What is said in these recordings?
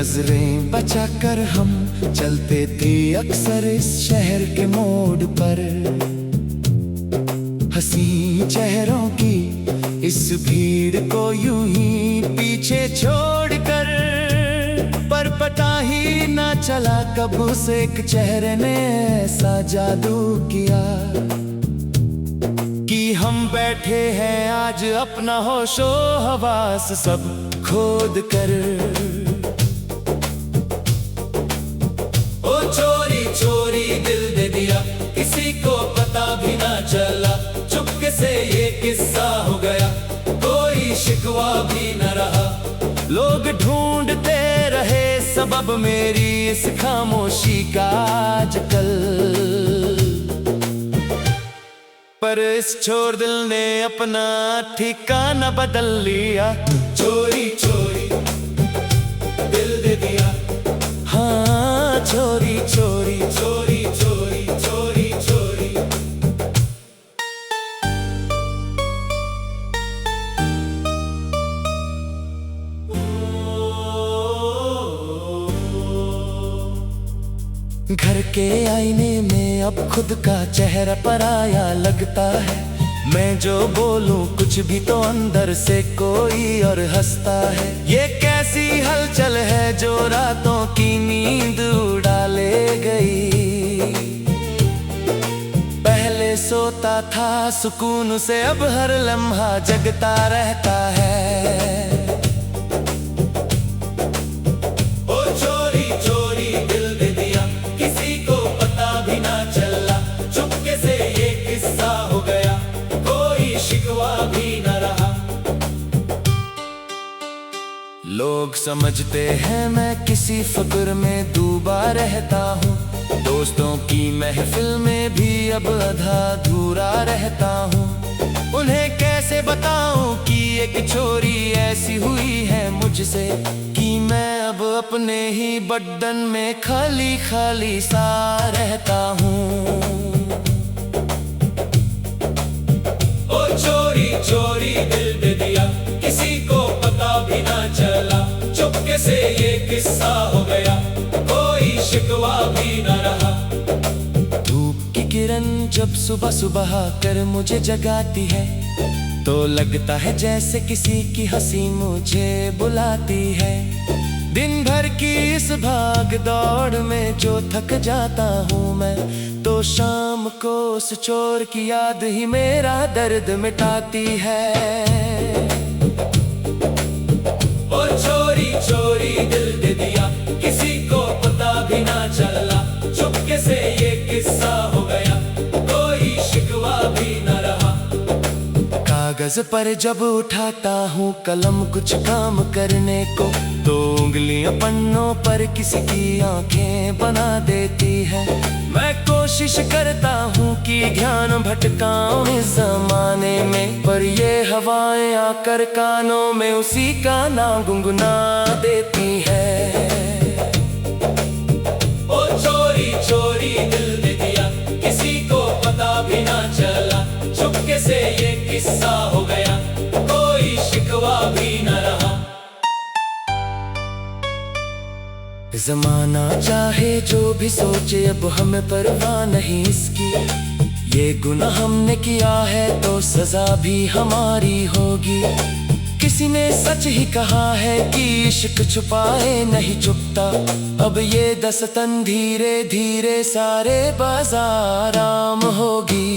नजरें बचा कर हम चलते थे अक्सर इस शहर के मोड़ पर। हंसी चेहरों की इस भीड़ को यूं ही पीछे छोड़कर, पर पता ही ना चला कब उस एक चेहरे ने ऐसा जादू किया कि हम बैठे हैं आज अपना होशो हवास सब खोद कर। ओ चोरी चोरी दिल दे दिया, किसी को पता भी ना चला, चुपके से ये किस्सा हो गया, कोई शिकवा भी न रहा। लोग ढूंढते रहे सबब मेरी इस खामोशी का आजकल, पर इस छोर दिल ने अपना ठिकाना बदल लिया। चोरी चोरी दिल दे दिया, हाँ चोरी चोरी चोरी चोरी चोरी चोरी। घर के आईने में अब खुद का चेहरा पराया लगता है। मैं जो बोलूं कुछ भी तो अंदर से कोई और हंसता है। ये कैसी हलचल है जो रातों की नींद उड़ा ले गई। पहले सोता था सुकून से, अब हर लम्हा जगता रहता है। ओ चोरी चोरी दिल दे दिया, किसी को पता भी ना चला, चुपके से ये किस्सा हो गया, शिकवा भी न रहा। लोग समझते हैं मैं किसी फिक्र में डूबा रहता हूँ, दोस्तों की महफिल में भी अब आधा अधूरा रहता हूँ। उन्हें कैसे बताऊं कि एक चोरी ऐसी हुई है मुझसे कि मैं अब अपने ही बदन में खाली खाली सा रहता हूँ। चोरी चोरी दिल दे दिया, किसी को पता भी ना चला, चुपके से ये किस्सा हो गया, कोई शिकवा भी न रहा। धूप की किरण जब सुबह सुबह कर मुझे जगाती है, तो लगता है जैसे किसी की हंसी मुझे बुलाती है। दिन भर की इस भाग दौड़ में जो थक जाता हूँ मैं, तो शाम को उस चोर की याद ही मेरा दर्द मिटाती है। ओ चोरी चोरी दिल दे दिया, किसी को पता भी ना चला, चुपके से ये किस्सा हो गया, कोई शिकवा भी न रहा। कागज पर जब उठाता हूँ कलम कुछ काम करने को, तो उंगलियां पन्नों पर किसी की आंखें बना देती है। मैं कोशिश करता हूँ कि ध्यान भटकाऊं इस जमाने में, पर ये हवाएं आकर कानों में उसी का नाम गुनगुना देती है। ओ चोरी चोरी दिल दे दिया, किसी को पता भी ना चला, चुपके से ये किस्सा हो गया, कोई शिकवा भी न रहा। ज़माना चाहे जो भी सोचे अब हमें परवाह नहीं इसकी, ये गुनाह हमने किया है तो सजा भी हमारी होगी। किसी ने सच ही कहा है कि इश्क छुपाए नहीं छुपता, अब ये दस्तन धीरे धीरे सारे बाजार आम होगी।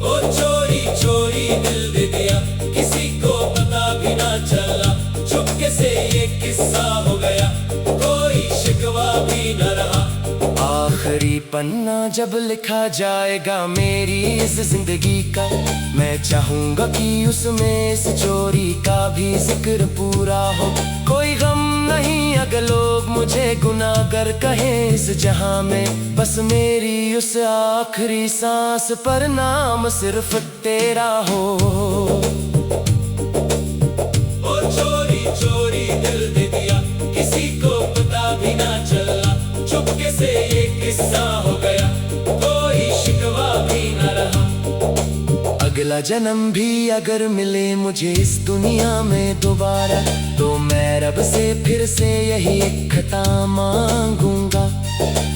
ओ चोरी चोरी दिल दे दिया, किसी को पता भी ना चला, चुपके से ये किस्सा हो गया, कोई शिकवा भी न रहा। आखिरी पन्ना जब लिखा जाएगा मेरी इस जिंदगी का, मैं चाहूंगा कि उसमें इस चोरी का भी जिक्र पूरा हो। कोई गम नहीं अगर लोग मुझे गुनाहगार कहें इस जहां में, बस मेरी उस आखिरी सांस पर नाम सिर्फ तेरा हो। चोरी दिल दे दिया, किसी को पता भी ना चला, चुपके से ये किस्सा हो गया, कोई शिकवा भी न रहा। अगला जन्म भी अगर मिले मुझे इस दुनिया में दोबारा, तो मैं रब से फिर से यही एक खता मांगूंगा।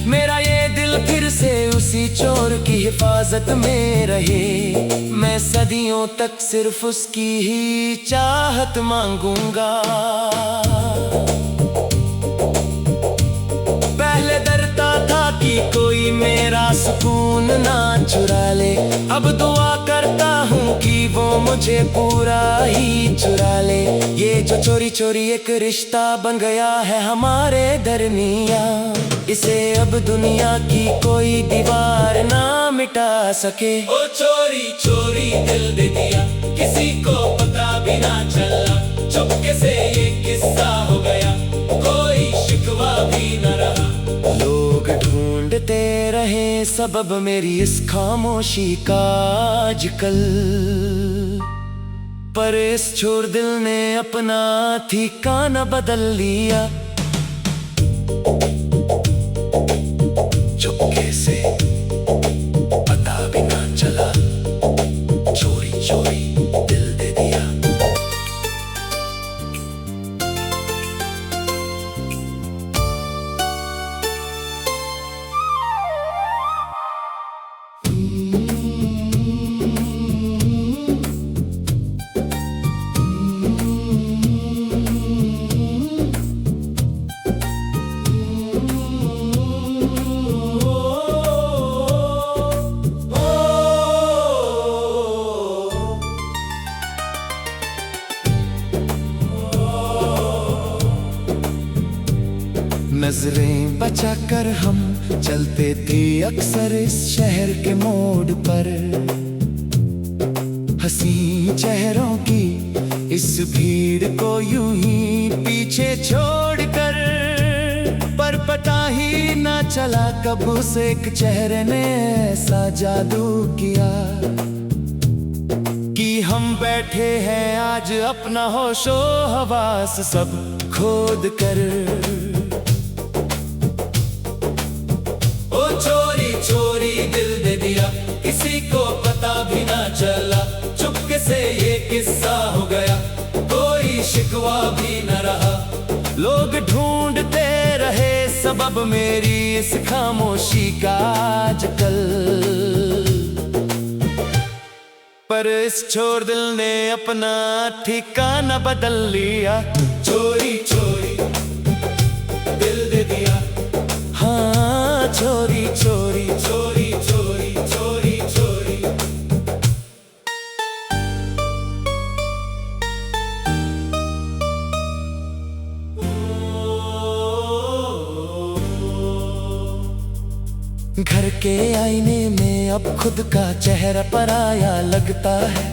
मेरा ये दिल फिर से उसी चोर की हिफाजत में रहे, मैं सदियों तक सिर्फ उसकी ही चाहत मांगूंगा। पहले डरता था कि कोई मेरा सुकून ना चुरा ले, अब दुआ करता हूँ कि वो मुझे पूरा ही चुरा ले। ये जो चोरी चोरी एक रिश्ता बन गया है हमारे दरमिया, इसे अब दुनिया की कोई दीवार ना मिटा सके। ओ चोरी चोरी दिल दे दिया, किसी को पता भी ना चला, चुपके से ये किस्सा हो गया, कोई शिकवा भी न रहा। लोग ढूंढते रहे सबब मेरी इस खामोशी का आजकल, पर इस छोर दिल ने अपना ठिकाना बदल लिया। चुपके से पता भी ना चला, चोरी चोरी दिल दे दिया। नजरें बचा कर हम चलते थे अक्सर इस शहर के मोड़ पर, हंसी चेहरों की इस भीड़ को यूं ही पीछे छोड़कर। पर पता ही ना चला कब उस एक चेहरे ने ऐसा जादू किया कि हम बैठे हैं आज अपना होशो हवास सब खोद कर। चोरी दिल दे दिया, किसी को पता भी ना चला, चुपके से ये किस्सा हो गया, कोई शिकवा भी न रहा। लोग ढूंढते रहे सबब मेरी इस खामोशी का आजकल, पर इस छोर दिल ने अपना ठिकाना बदल लिया। चोरी चोरी दिल दे दिया, हाँ चोरी चोरी चोरी चोरी चोरी चोरी। घर के आईने में अब खुद का चेहरा पराया लगता है,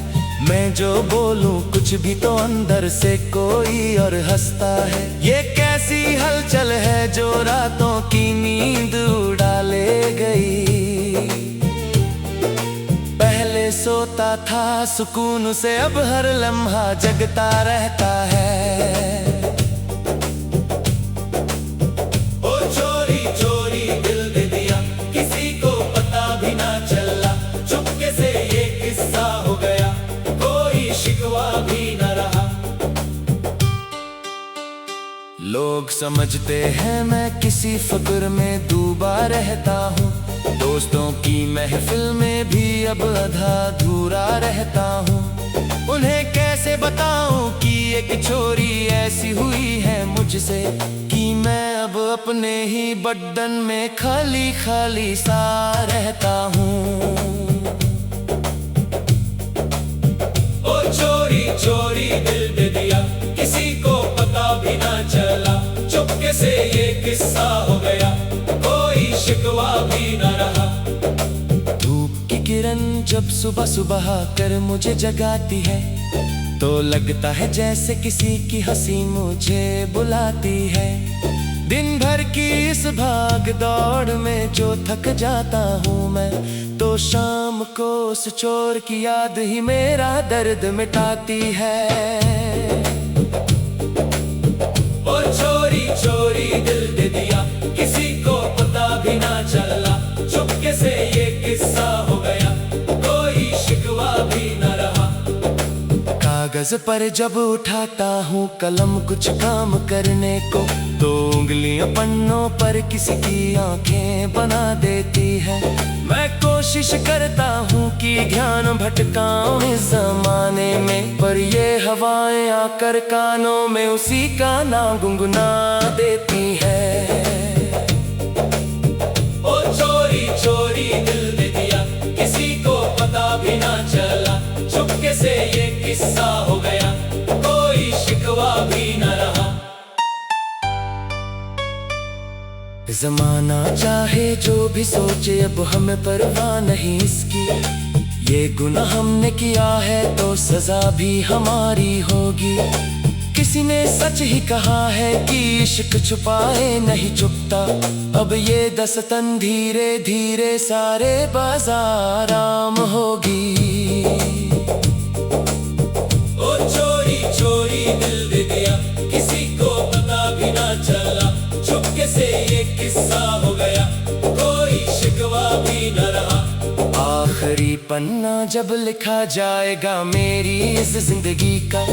मैं जो बोलूं कुछ भी तो अंदर से कोई और हंसता है। ये कैसी हलचल है जो रातों की नींद उड़ा ले गई। पहले सोता था सुकून से, अब हर लम्हा जगता रहता है। ओ चोरी चोरी दिल दे दिया, किसी को पता भी ना चला, चुपके से ये किस्सा हो गया, शिकवा भी न रहा। लोग समझते हैं मैं किसी फिक्र में डूबा रहता हूँ, दोस्तों की महफिल में भी अब आधा अधूरा रहता हूँ। उन्हें कैसे बताऊं कि एक चोरी ऐसी हुई है मुझसे, कि मैं अब अपने ही बदन में खाली खाली सा रहता हूँ। चोरी चोरी दिल दे दिया, किसी को पता भी ना चला, चुपके से ये किस्सा हो गया, कोई शिकवा भी न रहा। धूप की किरण जब सुबह सुबह कर मुझे जगाती है, तो लगता है जैसे किसी की हंसी मुझे बुलाती है। दिन भर की इस भाग दौड़ में जो थक जाता हूँ मैं, तो शाम को उस चोर की याद ही मेरा दर्द मिटाती है। ओ चोरी चोरी दिल दे दिया, किसी को पता भी ना चला, चुपके से ये किस्सा हो गया, कोई शिकवा भी ना कागज पर जब उठाता हूँ कलम कुछ काम करने को, तो उंगलियां पन्नों पर किसी की आंखें बना देती है। मैं कोशिश करता हूँ कि ध्यान भटकाऊं इस जमाने में, पर ये हवाएं आकर कानों में उसी का नाम गुनगुना देती है। ओ चोरी चोरी दिल दे दिया, किसी को पता भी ना चला, चुपके से ये किस्सा हो गया, कोई शिकवा भी न रहा। जमाना चाहे जो भी सोचे अब हमें परवाह नहीं इसकी, ये गुनाह हमने किया है तो सजा भी हमारी होगी। किसी ने सच ही कहा है कि इश्क छुपाए नहीं चुपता, अब ये दस्तन धीरे धीरे सारे बाजार आम होगी। ओ चोरी चोरी दिल दे दिया, किसी को पता भी ना चला, चुपके से ये किस्सा हो गया, कोई शिकवा भी न रहा। आखिरी पन्ना जब लिखा जाएगा मेरी इस जिंदगी का,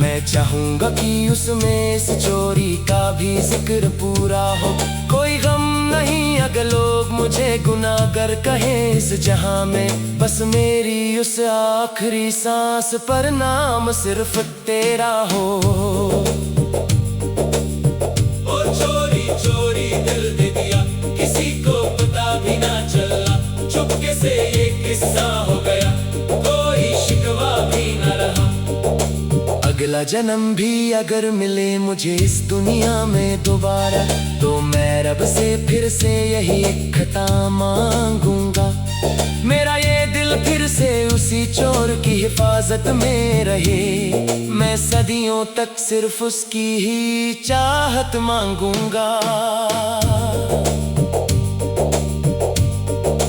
मैं चाहूंगा कि उसमें इस चोरी का भी जिक्र पूरा हो। कोई गम नहीं अगर लोग मुझे गुनाहगार कहें इस जहां में, बस मेरी उस आखिरी सांस पर नाम सिर्फ तेरा हो। ओ चोरी चोरी दिल दे दिया, किसी को पता भी ना चला, चुपके से ये किस्सा हो गया, कोई शिकवा भी न रहा। अगला जन्म भी अगर मिले मुझे इस दुनिया में दोबारा, तो मैं रब से फिर से यही एक खता मांगूंगा, मेरा ये दिल फिर से उसी चोर की हिफाजत में रहे। मैं सदियों तक सिर्फ उसकी ही चाहत मांगूंगा।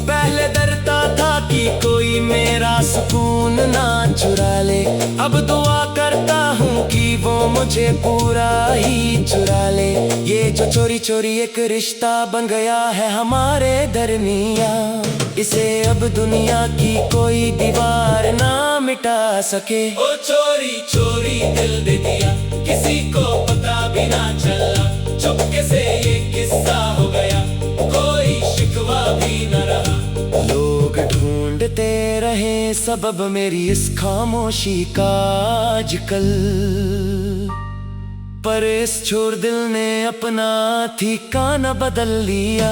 पहले डरता था कि कोई मेरा सुकून ना चुरा ले, अब दुआ करता हूँ कि वो मुझे पूरा ही चुरा ले। ये जो चोरी चोरी एक रिश्ता बन गया है हमारे दरमिया, इसे अब दुनिया की कोई दीवार ना मिटा सके। ओ चोरी चोरी दिल दे दिया, किसी को पता भी ना चला, चुपके से ये किस्सा हो गया, कोई शिकवा भी न रहा। लोग ढूंढते रहे सबब मेरी इस खामोशी का आजकल, पर इस छोर दिल ने अपना ठिकाना बदल लिया।